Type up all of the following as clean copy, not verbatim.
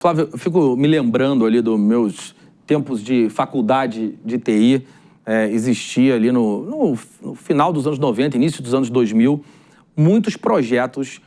Flávio, eu fico me lembrando ali dos meus tempos de faculdade de TI. Existia ali no final dos anos 90, início dos anos 2000, muitos projetos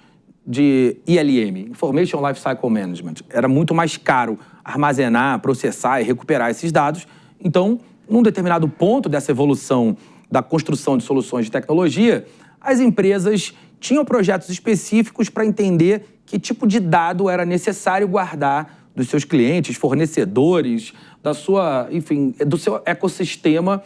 de ILM, Information Lifecycle Management. Era muito mais caro armazenar, processar e recuperar esses dados. Então, num determinado ponto dessa evolução da construção de soluções de tecnologia, as empresas tinham projetos específicos para entender que tipo de dado era necessário guardar dos seus clientes, fornecedores, da sua, enfim, do seu ecossistema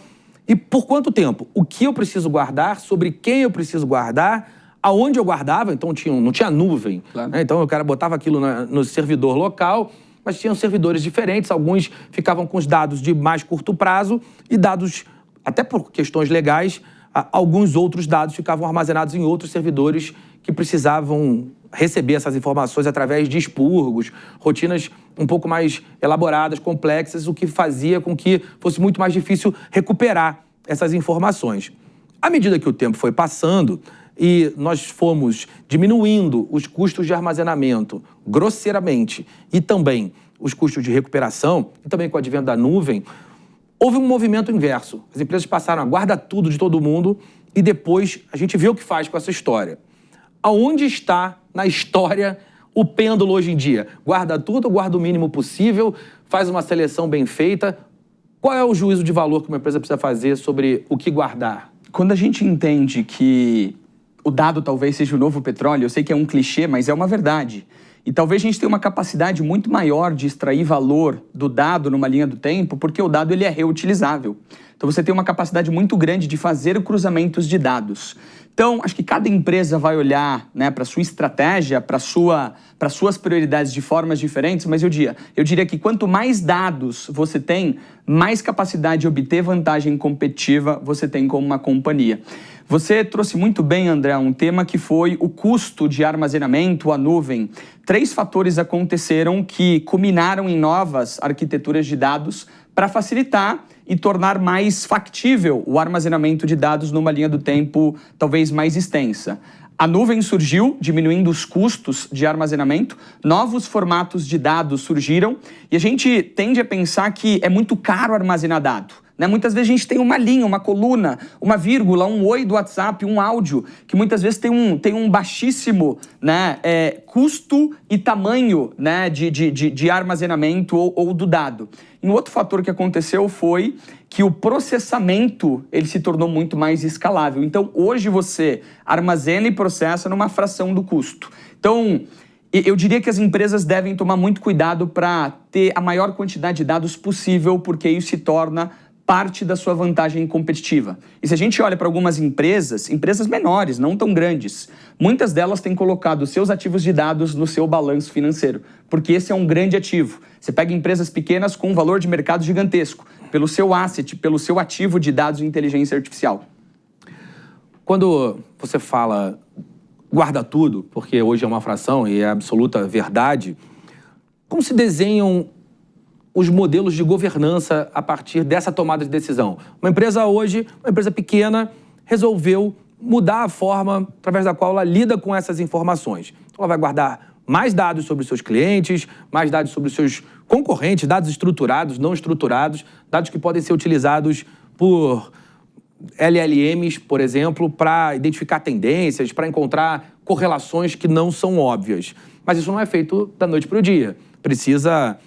e por quanto tempo. O que eu preciso guardar, sobre quem eu preciso guardar, aonde eu guardava, então não tinha nuvem. Claro. Né? Então o cara botava aquilo no servidor local, mas tinham servidores diferentes, alguns ficavam com os dados de mais curto prazo e dados, até por questões legais, alguns outros dados ficavam armazenados em outros servidores que precisavam receber essas informações através de expurgos, rotinas um pouco mais elaboradas, complexas, o que fazia com que fosse muito mais difícil recuperar essas informações. À medida que o tempo foi passando e nós fomos diminuindo os custos de armazenamento grosseiramente e também os custos de recuperação, e também com o advento da nuvem, houve um movimento inverso. As empresas passaram a guardar tudo de todo mundo e depois a gente vê o que faz com essa história. Aonde está na história o pêndulo hoje em dia? Guarda tudo, guarda o mínimo possível, faz uma seleção bem feita. Qual é o juízo de valor que uma empresa precisa fazer sobre o que guardar? Quando a gente entende que o dado talvez seja o novo petróleo, eu sei que é um clichê, mas é uma verdade. E talvez a gente tenha uma capacidade muito maior de extrair valor do dado numa linha do tempo, porque o dado ele é reutilizável. Então você tem uma capacidade muito grande de fazer cruzamentos de dados. Então, acho que cada empresa vai olhar, né, para a sua estratégia, para suas prioridades de formas diferentes, mas eu diria que quanto mais dados você tem, mais capacidade de obter vantagem competitiva você tem como uma companhia. Você trouxe muito bem, André, um tema que foi o custo de armazenamento, a nuvem. 3 fatores aconteceram que culminaram em novas arquiteturas de dados para facilitar e tornar mais factível o armazenamento de dados numa linha do tempo talvez mais extensa. A nuvem surgiu, diminuindo os custos de armazenamento, novos formatos de dados surgiram e a gente tende a pensar que é muito caro armazenar dado. Muitas vezes a gente tem uma linha, uma coluna, uma vírgula, um oi do WhatsApp, um áudio, que muitas vezes tem um baixíssimo, né, custo e tamanho, né, de armazenamento ou do dado. E um outro fator que aconteceu foi que o processamento ele se tornou muito mais escalável. Então, hoje você armazena e processa numa fração do custo. Então, eu diria que as empresas devem tomar muito cuidado para ter a maior quantidade de dados possível, porque isso se torna parte da sua vantagem competitiva. E se a gente olha para algumas empresas menores, não tão grandes, muitas delas têm colocado seus ativos de dados no seu balanço financeiro, porque esse é um grande ativo. Você pega empresas pequenas com um valor de mercado gigantesco, pelo seu asset, pelo seu ativo de dados de inteligência artificial. Quando você fala guarda tudo, porque hoje é uma fração e é absoluta verdade, como se desenham os modelos de governança a partir dessa tomada de decisão? Uma empresa hoje, uma empresa pequena, resolveu mudar a forma através da qual ela lida com essas informações. Ela vai guardar mais dados sobre os seus clientes, mais dados sobre os seus concorrentes, dados estruturados, não estruturados, dados que podem ser utilizados por LLMs, por exemplo, para identificar tendências, para encontrar correlações que não são óbvias. Mas isso não é feito da noite para o dia. Precisa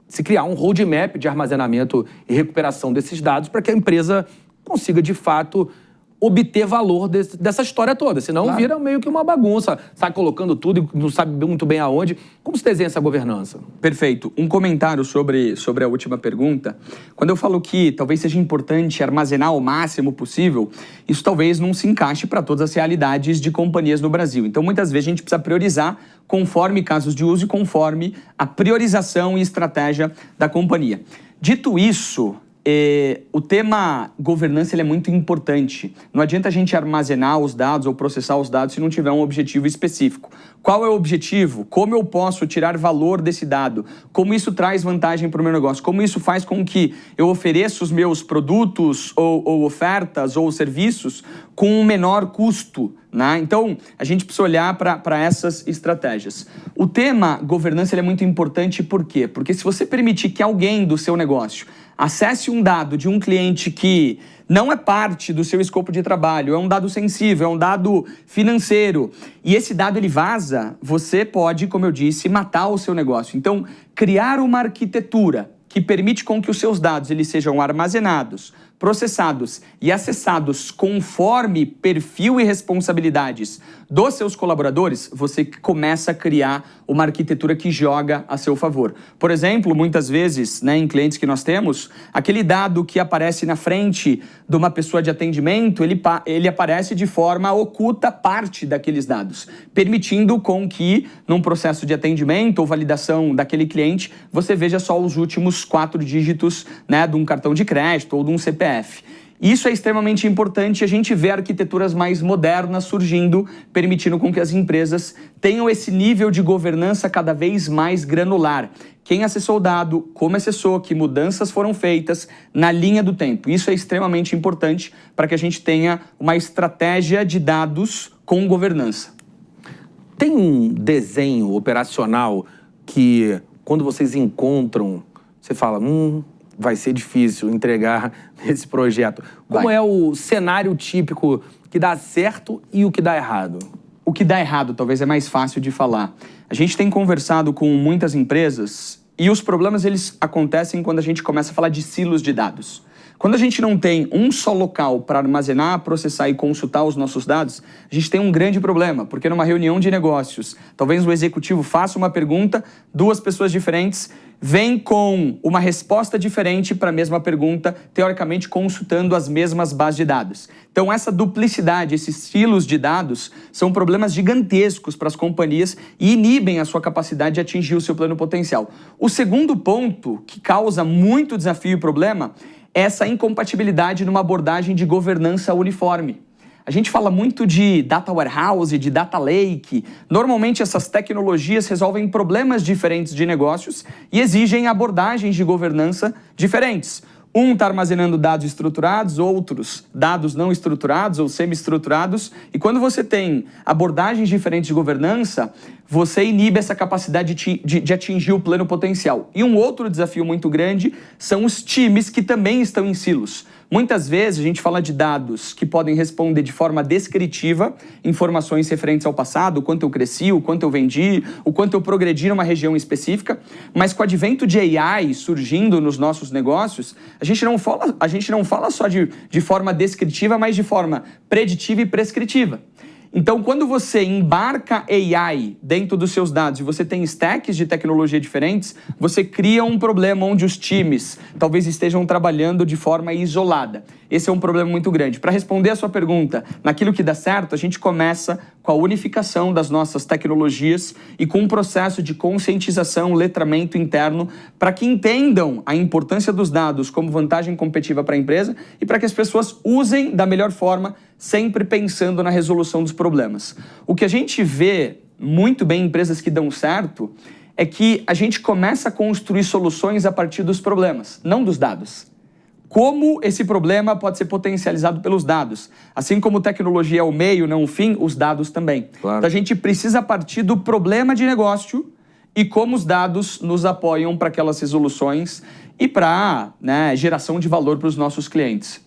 se criar um roadmap de armazenamento e recuperação desses dados para que a empresa consiga, de fato, obter valor dessa história toda. Senão claro, vira meio que uma bagunça. Sai colocando tudo e não sabe muito bem aonde. Como se desenha essa governança? Perfeito. Um comentário sobre a última pergunta. Quando eu falo que talvez seja importante armazenar o máximo possível, isso talvez não se encaixe para todas as realidades de companhias no Brasil. Então, muitas vezes a gente precisa priorizar conforme casos de uso e conforme a priorização e estratégia da companhia. Dito isso, o tema governança ele é muito importante. Não adianta a gente armazenar os dados ou processar os dados se não tiver um objetivo específico. Qual é o objetivo? Como eu posso tirar valor desse dado? Como isso traz vantagem para o meu negócio? Como isso faz com que eu ofereça os meus produtos ou ofertas ou serviços com um menor custo, né? Então, a gente precisa olhar para essas estratégias. O tema governança ele é muito importante, por quê? Porque se você permitir que alguém do seu negócio acesse um dado de um cliente que não é parte do seu escopo de trabalho, é um dado sensível, é um dado financeiro, e esse dado ele vaza, você pode, como eu disse, matar o seu negócio. Então, criar uma arquitetura que permite com que os seus dados eles sejam armazenados, processados e acessados conforme perfil e responsabilidades dos seus colaboradores, você começa a criar uma arquitetura que joga a seu favor. Por exemplo, muitas vezes, né, em clientes que nós temos, aquele dado que aparece na frente de uma pessoa de atendimento, ele aparece de forma oculta parte daqueles dados, permitindo com que, num processo de atendimento ou validação daquele cliente, você veja só os últimos 4 dígitos, né, de um cartão de crédito ou de um CPF. Isso é extremamente importante, a gente vê arquiteturas mais modernas surgindo, permitindo com que as empresas tenham esse nível de governança cada vez mais granular. Quem acessou o dado, como acessou, que mudanças foram feitas na linha do tempo. Isso é extremamente importante para que a gente tenha uma estratégia de dados com governança. Tem um desenho operacional que, quando vocês encontram, você fala, vai ser difícil entregar esse projeto. Como é o cenário típico que dá certo e o que dá errado? O que dá errado talvez é mais fácil de falar. A gente tem conversado com muitas empresas e os problemas eles acontecem quando a gente começa a falar de silos de dados. Quando a gente não tem um só local para armazenar, processar e consultar os nossos dados, a gente tem um grande problema, porque numa reunião de negócios, talvez o executivo faça uma pergunta, 2 pessoas diferentes vêm com uma resposta diferente para a mesma pergunta, teoricamente consultando as mesmas bases de dados. Então essa duplicidade, esses silos de dados, são problemas gigantescos para as companhias e inibem a sua capacidade de atingir o seu plano potencial. O segundo ponto que causa muito desafio e problema é essa incompatibilidade numa abordagem de governança uniforme. A gente fala muito de data warehouse, de data lake. Normalmente essas tecnologias resolvem problemas diferentes de negócios e exigem abordagens de governança diferentes. Um está armazenando dados estruturados, outros dados não estruturados ou semi-estruturados. E quando você tem abordagens diferentes de governança, você inibe essa capacidade de atingir o pleno potencial. E um outro desafio muito grande são os times que também estão em silos. Muitas vezes a gente fala de dados que podem responder de forma descritiva informações referentes ao passado, o quanto eu cresci, o quanto eu vendi, o quanto eu progredi numa região específica, mas com o advento de AI surgindo nos nossos negócios, a gente não fala só de forma descritiva, mas de forma preditiva e prescritiva. Então, quando você embarca AI dentro dos seus dados e você tem stacks de tecnologia diferentes, você cria um problema onde os times talvez estejam trabalhando de forma isolada. Esse é um problema muito grande. Para responder a sua pergunta, naquilo que dá certo, a gente começa com a unificação das nossas tecnologias e com um processo de conscientização, letramento interno, para que entendam a importância dos dados como vantagem competitiva para a empresa e para que as pessoas usem da melhor forma, sempre pensando na resolução dos problemas. O que a gente vê muito bem em empresas que dão certo é que a gente começa a construir soluções a partir dos problemas, não dos dados. Como esse problema pode ser potencializado pelos dados. Assim como tecnologia é o meio, não o fim, os dados também. Claro. Então a gente precisa partir do problema de negócio e como os dados nos apoiam para aquelas resoluções e para, né, geração de valor para os nossos clientes.